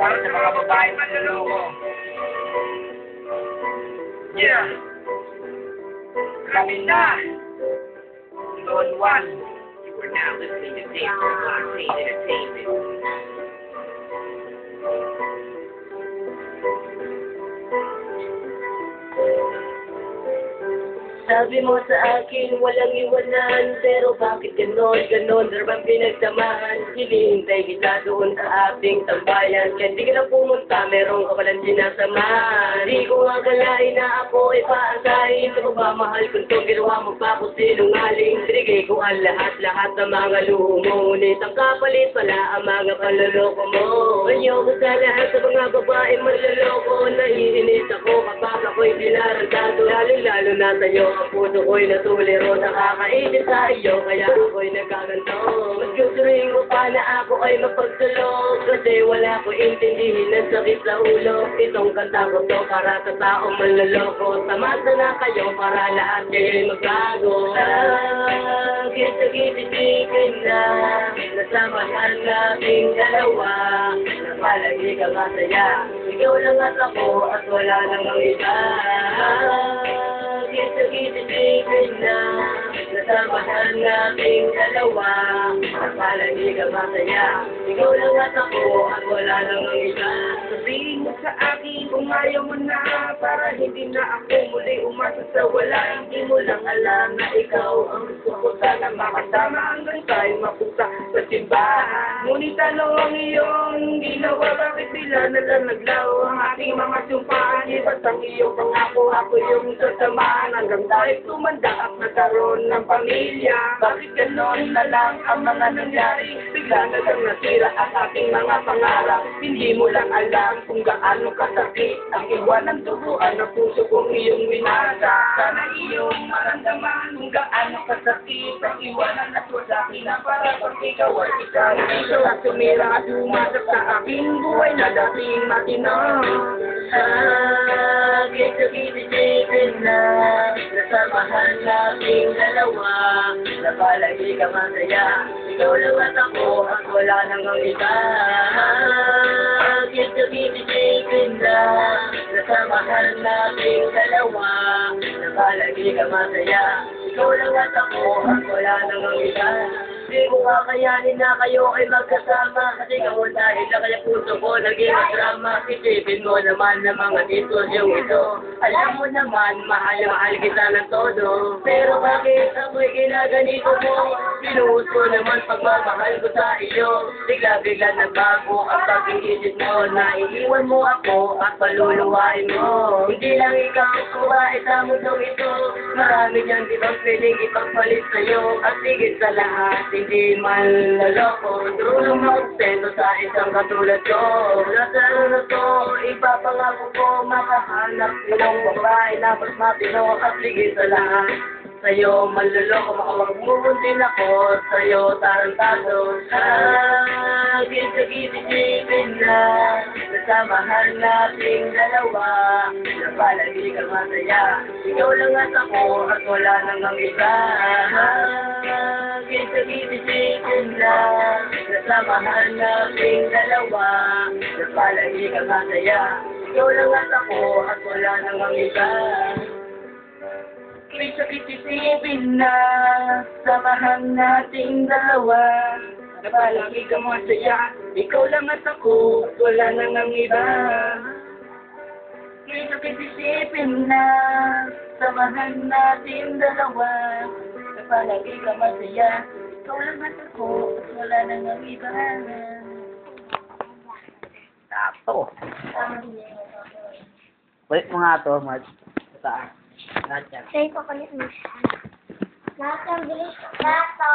para sa mga babae manloloko. Yeah. Kami na. Lone One. You are now listening to Dave Blockchain Entertainment. Sabi mo sa akin, walang iwanan. Pero bakit ganon, Darabang pinagsamahan. Hinihintay kita doon sa ating tambayan. Kaya di ka na pumunta, meron ka palang sinasamahan. Di ko akalain na ako ay paasahin. Sa pagmamahal kung ito, ginawa mo pa ako sinungaling. Binigay ko ang lahat ng mga luho mo. Ngunit ang kapalit pala ang mga panloloko mo. Ayoko sa lahat sa mga babae manloloko. Naiinis ako kapag ako'y pinarantado. Lalo na sa'yo. Ang puso ko'y natuliro, nakakaisip sa iyo, kaya ako'y nagkaganto. Mas gustuhin ko pa na ako ay mapagsulog, kasi wala ko intindihin ng sakit sa ulo. Itong kanta ko to para sa taong manloloko. Tamasa na kayo para lahat kayo'y magbago. Sakit-sakit-isipin na nasamahan naming dalawa. Napalagi ka masaya, ikaw lang at ako at wala namang iba. Sakit-sakit-isipin na nasamahan naming dalawa. Napalagi ka masaya, ikaw lang at ako at wala namang iba. Sabihin mo sa akin kung ayaw mo na, para hindi na ako muli umasa sa wala. Hindi mo lang alam na ikaw ang gusto ko sana makasama hanggang tayo mapunta sa simbahan. Ngunit ano ang iyong ginawa, bakit sila nalalaglaw ang ating mga sumpahan? Iba't ang iyong pangako, ako yung sasamahan hanggang tayo tumanda at nagkaroon ng pamilya. Bakit ganon na lang ang mga nangyari? Bigla na lang nasira ang ating mga pangarap. Hindi mo lang alam kung gaano kasakit ang iwan ng tubuan ng puso kong iyong winasa. Sana iyong maramdaman kung gaano kasakit ang iwanan at wasakin na para pag ikaw ay isang ito at sumira at umasak sa aking buhay na dating matino. Sakit-sakit-isipin na nasamahan naming dalawa. Napalagi ka masaya, ikaw lang at ako at wala namang iba. Sakit-sakit-isipin na nasamahan naming dalawa. Napalagi ka masaya, ikaw lang at ako at wala namang iba. Di ko kakayanin na kayo ay magkasama, kasi ikaw dahil na kaya puso ko naging drama. Isipin mo naman na mga yung ito. Alam mo naman, mahal kita ng todo. Pero bakit ako'y ginaganito mo? Pinuhos ko naman pagmamahal ko sa iyo. Bigla-bigla na bago ang pag-iisip mo, na iiwan mo ako at paluluwain mo. Hindi lang ikaw kuha sa mundong ito, marami niyang di bang pwedeng ipagpalit sa'yo. At higit sa lahat, hindi man laloko, tulong magsento sa isang katulad ko. Sa na to, ipapangako ko, makahanap ng babae na mas matino. At higit sa lahat, sa'yo manloloko, makapagmumutin ako sa'yo tarantado. Sakit-sakit-isipin na nasamahan nating dalawa. Napalagi ka masaya, ikaw lang at ako at wala namang iba. Sakit-sakit-isipin na nasamahan nating dalawa. Napalagi ka masaya, ikaw lang at ako at wala namang iba. Sakit-isipin na samahan nating dalawa. Napalagi ka masaya, ikaw lang at ako at wala namang iba. Sakit-isipin na samahan nating dalawa. Napalagi ka masaya, ikaw lang at ako at wala namang iba. Tato. Balik mo nga to, Mark. Saan? Lahat yan. Sa'yo ko kulit mo siya. Lahat ng bilis. Lahat to.